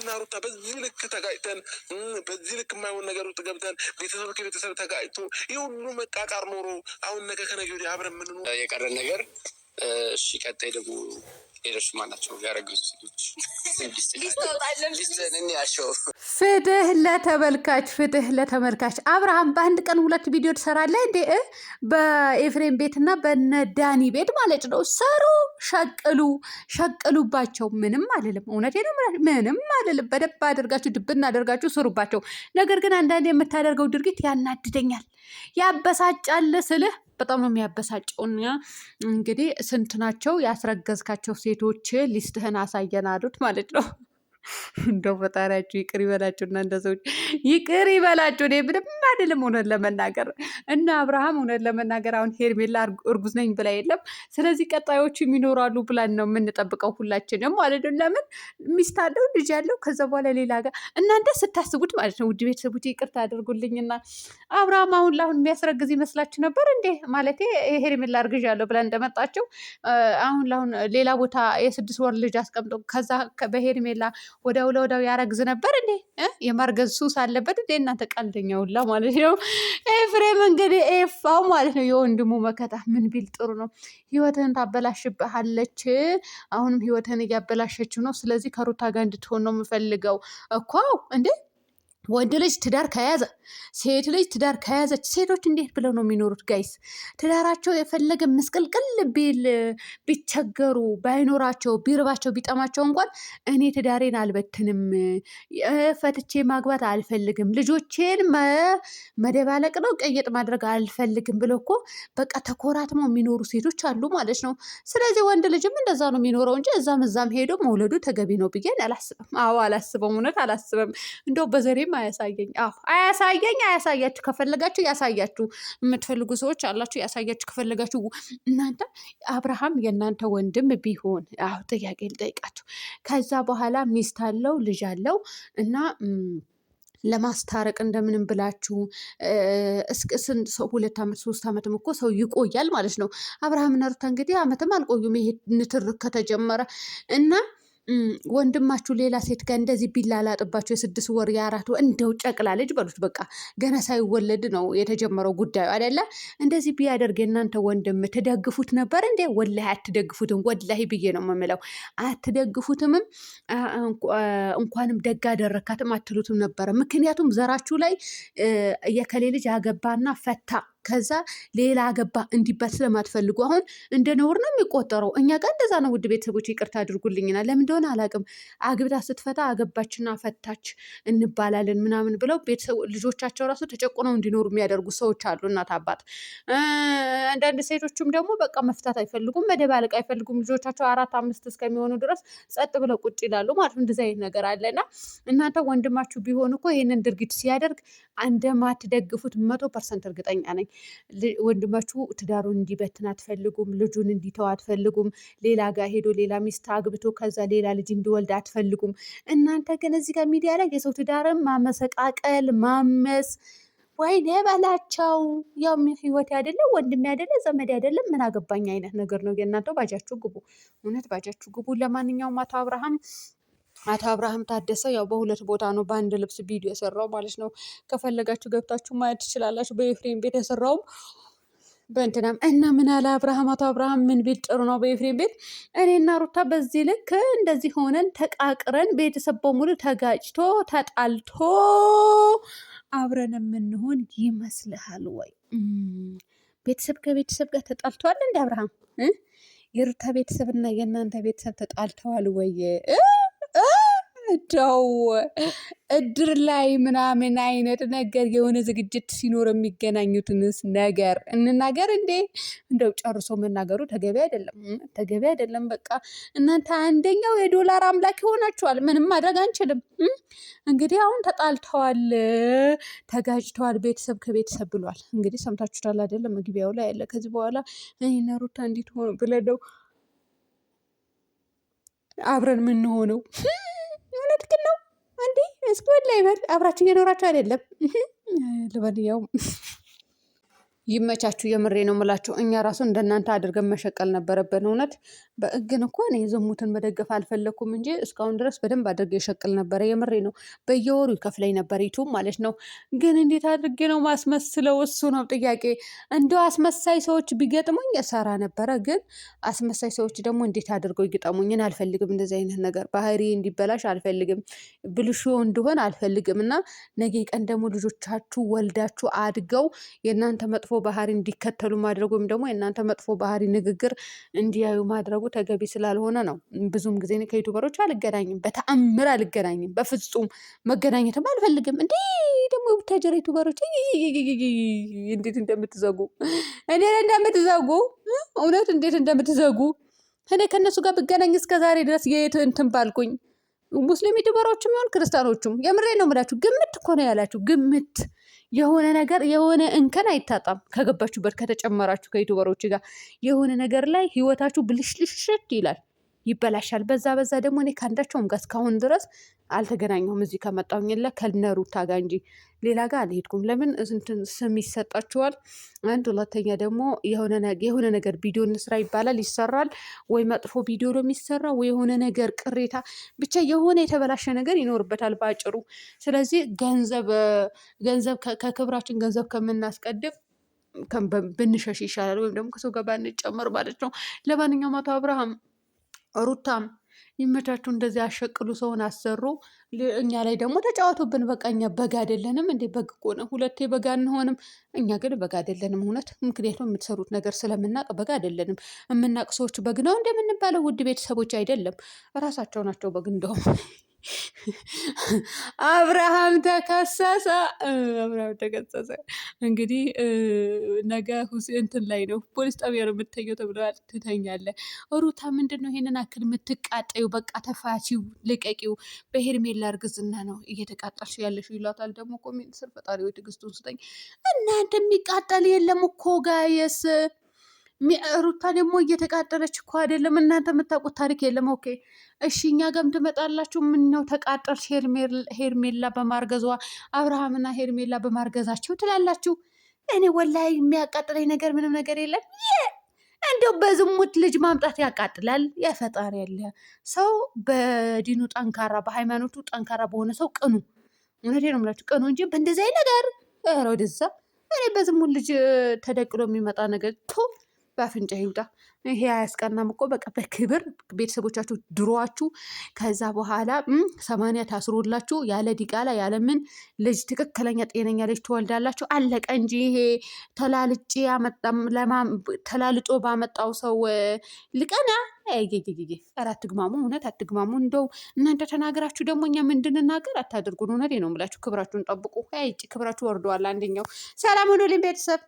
እኔና ሩታ በዚህ ልክ ተጋጭተን በዚህ ልክ የማይሆን ነገር ውስጥ ገብተን ቤተሰብ ከቤተሰብ ተጋጭቶ ይህ ሁሉ መቃቃር ኖሮ አሁን ነገ ከነገ ወዲያ አብረን የምንኖር የቀረን ነገር እሺ። ቀጣይ ደግሞ ሌሎች ማናቸው ያረገዙ ሴቶች ፍትህ ለተመልካች፣ ፍትህ ለተመልካች። አብርሃም በአንድ ቀን 2 ቪዲዮ ትሰራለህ እንዴ? በኤፍሬም ቤትና በነ ዳኒ ቤት ማለት ነው። ሰሩ፣ ሸቅሉባቸው። ምንም አልልም፣ እውነቴ ነው። ምንም አልልም። በደንብ አድርጋችሁ ድብና አድርጋችሁ ስሩባቸው። ነገር ግን አንዳንድ የምታደርገው ድርጊት ያናድደኛል፣ ያበሳጫል ስልህ በጣም ነው የሚያበሳጨውና እንግዲህ ስንት ናቸው ያስረገዝካቸው ሴቶች ሊስትህን አሳየን አሉት ማለት ነው። እንደው ፈጣሪያችሁ ይቅር ይበላችሁ እና እንደ ሰዎች ይቅር ይበላችሁ። እኔ ምንም አይደለም እውነት ለመናገር እና አብርሃም እውነት ለመናገር አሁን ሄርሜላ እርጉዝ ነኝ ብላ የለም። ስለዚህ ቀጣዮቹ የሚኖራሉ ብላን ነው የምንጠብቀው ሁላችንም ማለት ነው። ለምን ሚስት አለው ልጅ ያለው ከዛ በኋላ ሌላ ጋር እናንተ ስታስቡት ማለት ነው። ውድ ቤተሰቦች ይቅርታ አድርጉልኝና አብርሃም አሁን ለአሁን የሚያስረግዝ ይመስላችሁ ነበር እንዴ? ማለት ሄርሜላ እርግዥ ያለው ብላ እንደመጣቸው አሁን ለአሁን ሌላ ቦታ የ6 ወር ልጅ አስቀምጦ ከዛ በሄርሜላ ወዳው ያረግዝ ነበር እንዴ? የማርገዝ ሱስ አለበት እንዴ? እናንተ ቀልደኛ ሁላ ማለት ነው። ኤፍሬም እንግዲህ ኤፋው ማለት ነው የወንድሙ መከታ ምን ቢል ጥሩ ነው? ህይወትህን ታበላሽብሃለች። አሁንም ህይወትህን እያበላሸችው ነው። ስለዚህ ከሩታ ጋር እንድትሆን ነው የምፈልገው እኮ እንዴ። ወንድ ልጅ ትዳር ከያዘ ሴት ልጅ ትዳር ከያዘች ሴቶች እንዴት ብለው ነው የሚኖሩት? ጋይስ ትዳራቸው የፈለገ ምስቅልቅል ቢቸገሩ ባይኖራቸው ቢርባቸው ቢጠማቸው እንኳን እኔ ትዳሬን አልበትንም፣ ፈትቼ ማግባት አልፈልግም፣ ልጆቼን መደባለቅ ነው ቅይጥ ማድረግ አልፈልግም ብለው እኮ በቃ ተኮራትመው የሚኖሩ ሴቶች አሉ ማለት ነው። ስለዚህ ወንድ ልጅም እንደዛ ነው የሚኖረው እንጂ እዛም ሄዶ መውለዱ ተገቢ ነው ብዬ አላስብም። አዎ አላስበም፣ እውነት አላስብም። እንደው በዘሬም አያሳየኝ። አያሳያችሁ። ከፈለጋችሁ ያሳያችሁ። የምትፈልጉ ሰዎች አላችሁ፣ ያሳያችሁ ከፈለጋችሁ። እናንተ አብርሃም የእናንተ ወንድም ቢሆን ጥያቄ ልጠይቃችሁ። ከዛ በኋላ ሚስት አለው ልጅ አለው እና ለማስታረቅ እንደምንም ብላችሁ ስንት ሰው 2 ዓመት 3 ዓመትም እኮ ሰው ይቆያል ማለት ነው። አብርሃምና ሩታ እንግዲህ ዓመትም አልቆዩም ይሄ ንትርክ ከተጀመረ እና ወንድማችሁ ሌላ ሴት ጋር እንደዚህ ቢላላጥባችሁ የ6 ወር የ4 ወር እንደው ጨቅላ ልጅ በሉት በቃ ገና ሳይወለድ ነው የተጀመረው ጉዳዩ አይደለ? እንደዚህ ቢያደርግ የእናንተ ወንድም ትደግፉት ነበር እንዴ? ወላሂ አትደግፉትም። ወላሂ ብዬ ነው የምለው አትደግፉትምም። እንኳንም ደግ አደረካትም አትሉትም ነበረ። ምክንያቱም ዘራችሁ ላይ የከሌ ልጅ አገባና ፈታ ከዛ ሌላ አገባ እንዲባል ስለማትፈልጉ አሁን እንደ ነውር ነው የሚቆጠረው። እኛ ጋር እንደዛ ነው። ውድ ቤተሰቦች ይቅርታ አድርጉልኝና ለምን እንደሆነ አላውቅም። አግብታ ስትፈታ አገባችና ፈታች እንባላለን ምናምን ብለው ልጆቻቸው ራሱ ተጨቁነው እንዲኖሩ የሚያደርጉ ሰዎች አሉ። እናት አባት። አንዳንድ ሴቶችም ደግሞ በቃ መፍታት አይፈልጉም፣ መደባለቅ አይፈልጉም። ልጆቻቸው 4 5 እስከሚሆኑ ድረስ ጸጥ ብለው ቁጭ ይላሉ ማለት ነው። እንደዚህ አይነት ነገር አለና እናንተ ወንድማችሁ ቢሆን እኮ ይህንን ድርጊት ሲያደርግ እንደማትደግፉት 100% እርግጠኛ ነኝ። ወንድማችሁ ትዳሩን እንዲበትን አትፈልጉም፣ ልጁን እንዲተው አትፈልጉም፣ ሌላ ጋር ሄዶ ሌላ ሚስት አግብቶ ከዛ ሌላ ልጅ እንዲወልድ አትፈልጉም። እናንተ ግን እዚህ ጋር ሚዲያ ላይ የሰው ትዳርን ማመሰቃቀል ማመስ ወይኔ በላቸው። ያው ህይወት አይደለም ወንድሜ አይደለም ዘመድ አይደለም ምን አገባኝ አይነት ነገር ነው የእናንተው። ባጃችሁ ግቡ፣ እውነት ባጃችሁ ግቡ። ለማንኛውም አቶ አብርሃም ታደሰ ያው በ2 ቦታ ነው በአንድ ልብስ ቪዲዮ የሰራው ማለት ነው። ከፈለጋችሁ ገብታችሁ ማየት ትችላላችሁ። በኤፍሬም ቤት የሰራውም በእንትናም እና ምን አለ አቶ አብርሃም ምን ቢል ጥሩ ነው? በኤፍሬም ቤት እኔና ሩታ በዚህ ልክ እንደዚህ ሆነን ተቃቅረን ቤተሰብ በሙሉ ተጋጭቶ ተጣልቶ አብረን የምንሆን ይመስልሃል ወይ? ቤተሰብ ከቤተሰብ ጋር ተጣልተዋል እንደ አብርሃም የሩታ ቤተሰብና የእናንተ ቤተሰብ ተጣልተዋል ወይ? እንደው እድር ላይ ምናምን አይነት ነገር የሆነ ዝግጅት ሲኖር የሚገናኙትንስ ነገር እንናገር እንዴ? እንደው ጨርሶ መናገሩ ተገቢ አይደለም። በቃ እናንተ አንደኛው የዶላር አምላክ ይሆናችኋል። ምንም ማድረግ አንችልም። እንግዲህ አሁን ተጣልተዋል፣ ተጋጭተዋል፣ ቤተሰብ ከቤተሰብ ብሏል። እንግዲህ ሰምታችሁታል አይደለም? መግቢያው ላይ ያለ ከዚህ በኋላ እኔና ሩታ እንዴት ሆኖ ብለን ነው አብረን የምንሆነው? እውነት ግን ነው እንዴ? እስኪ ወላሂ በል አብራችሁ እየኖራችሁ አይደለም። ለማንኛውም ይመቻችሁ። የምሬ ነው የምላችሁ። እኛ ራሱ እንደናንተ አድርገን መሸቀል ነበረብን። እውነት ግን እኮ እኔ ዝሙትን መደገፍ አልፈለኩም እንጂ እስካሁን ድረስ በደንብ አድርጌ የሸቅል ነበረ። የምሬ ነው። በየወሩ ይከፍለኝ ነበር ዩቱብ ማለት ነው። ግን እንዴት አድርጌ ነው ማስመስለው? እሱ ነው ጥያቄ። እንደው አስመሳይ ሰዎች ቢገጥሙኝ እሰራ ነበረ። ግን አስመሳይ ሰዎች ደግሞ እንዴት አድርገው ይግጠሙኝን አልፈልግም። እንደዚህ አይነት ነገር ባህሪ እንዲበላሽ አልፈልግም። ብልሹ እንደሆን አልፈልግም። እና ነገ ቀን ደግሞ ልጆቻችሁ ወልዳችሁ አድገው የእናንተ መጥፎ ባህሪ እንዲከተሉ ማድረጉ ወይም ደግሞ የእናንተ መጥፎ ባህሪ ንግግር እንዲያዩ ማድረጉ ተገቢ ስላልሆነ ነው። ብዙም ጊዜ ከዩቱበሮች አልገናኝም፣ በተአምር አልገናኝም። በፍጹም መገናኘትም አልፈልግም። እንዴ ደግሞ የቡታጀራ ዩቱበሮች እንዴት እንደምትዘጉ እኔ እንደምትዘጉ እውነት እንዴት እንደምትዘጉ እኔ ከእነሱ ጋር ብገናኝ እስከ ዛሬ ድረስ የት እንትን ባልኩኝ። ሙስሊም ዩቱበሮችም ይሆን ክርስቲያኖቹም የምሬ ነው የምላችሁ። ግምት እኮ ነው ያላችሁ ግምት የሆነ ነገር የሆነ እንከን አይታጣም። ከገባችሁበት ከተጨመራችሁ ከዩቱበሮች ጋር የሆነ ነገር ላይ ህይወታችሁ ብልሽልሽት ይላል፣ ይበላሻል። በዛ ደግሞ እኔ ከአንዳቸውም ጋር እስካሁን ድረስ አልተገናኘሁም። እዚህ ከመጣሁኝ የለ ከነሩታ ጋር እንጂ ሌላ ጋር አልሄድኩም። ለምን ስም ይሰጣችኋል። አንድ ሁለተኛ ደግሞ የሆነ ነገር ቪዲዮ እንስራ ይባላል፣ ይሰራል። ወይ መጥፎ ቪዲዮ ነው የሚሰራ ወይ የሆነ ነገር ቅሬታ፣ ብቻ የሆነ የተበላሸ ነገር ይኖርበታል በአጭሩ። ስለዚህ ገንዘብ ከክብራችን ገንዘብ ከምናስቀድም ብንሸሽ ይሻላል፣ ወይም ደግሞ ከሰው ጋር ባንጨመር ማለት ነው። ለማንኛውም አቶ አብርሃም ሩታም ይመቻችሁ። እንደዚህ ያሸቅሉ ሰውን አሰሩ። እኛ ላይ ደግሞ ተጫወቱብን። በቃ እኛ በግ አይደለንም እንዴ? በግ እኮ ነው። ሁለቴ በግ አንሆንም። እኛ ግን በግ አይደለንም እውነት። ምክንያቱም የምትሰሩት ነገር ስለምናቅ በግ አይደለንም። የምናቅ ሰዎች በግ ነው እንደምንባለው ውድ ቤተሰቦች አይደለም፣ እራሳቸው ናቸው በግ። እንደውም አብርሃም ተከሰሰ። እንግዲህ ነገ እንትን ላይ ነው ፖሊስ ጣቢያ ነው የምትተኘው ተብለዋል። ትተኛለህ። ሩታ ምንድን ነው ይሄንን አክል የምትቃጠዩ? በቃ ተፋቺው፣ ልቀቂው። በሄርሜላ እርግዝና ነው እየተቃጠልሽ ያለሽው ይሏታል። ደግሞ ኮሜንት ስር ፈጣሪ ወይ ትዕግስቱን ስጠኝ። እናንተ የሚቃጠል የለም እኮ ጋየስ። ሩታ ደግሞ እየተቃጠለች እኮ አይደለም። እናንተ የምታውቁት ታሪክ የለም። ኦኬ እሺ፣ እኛ ጋርም ትመጣላችሁ። ምን ነው ተቃጠልሽ ሄርሜላ በማርገዟ አብርሃምና ሄርሜላ በማርገዛቸው ትላላችሁ። እኔ ወላሂ የሚያቃጥለኝ ነገር ምንም ነገር የለም። እንደው በዝሙት ልጅ ማምጣት ያቃጥላል። የፈጣሪ ያለ ሰው በዲኑ ጠንካራ፣ በሃይማኖቱ ጠንካራ በሆነ ሰው ቅኑ። እውነቴ ነው የምላችሁ ቅኑ እንጂ በእንደዚህ ነገር ወደዛ እኔ በዝሙት ልጅ ተደቅሎ የሚመጣ ነገር በአፍንጫ ይውጣ። ይሄ አያስቀናም እኮ። በቃ በክብር ቤተሰቦቻችሁ ድሯችሁ ከዛ በኋላ 80 ታስሮላችሁ ያለ ዲቃላ ያለ ምን ልጅ ትክክለኛ ጤነኛ ልጅ ትወልዳላችሁ። አለቀ እንጂ ይሄ ተላልጦ ባመጣው ሰው ልቀና ኧረ አትግማሙ፣ እውነት አትግማሙ። እንደው እናንተ ተናገራችሁ ደግሞ እኛ እንድንናገር አታድርጉን። እውነቴ ነው የምላችሁ። ክብራችሁን ጠብቁ። ክብራችሁ ወርደዋል። አንደኛው ሰላም ሁኑልኝ ቤተሰብ።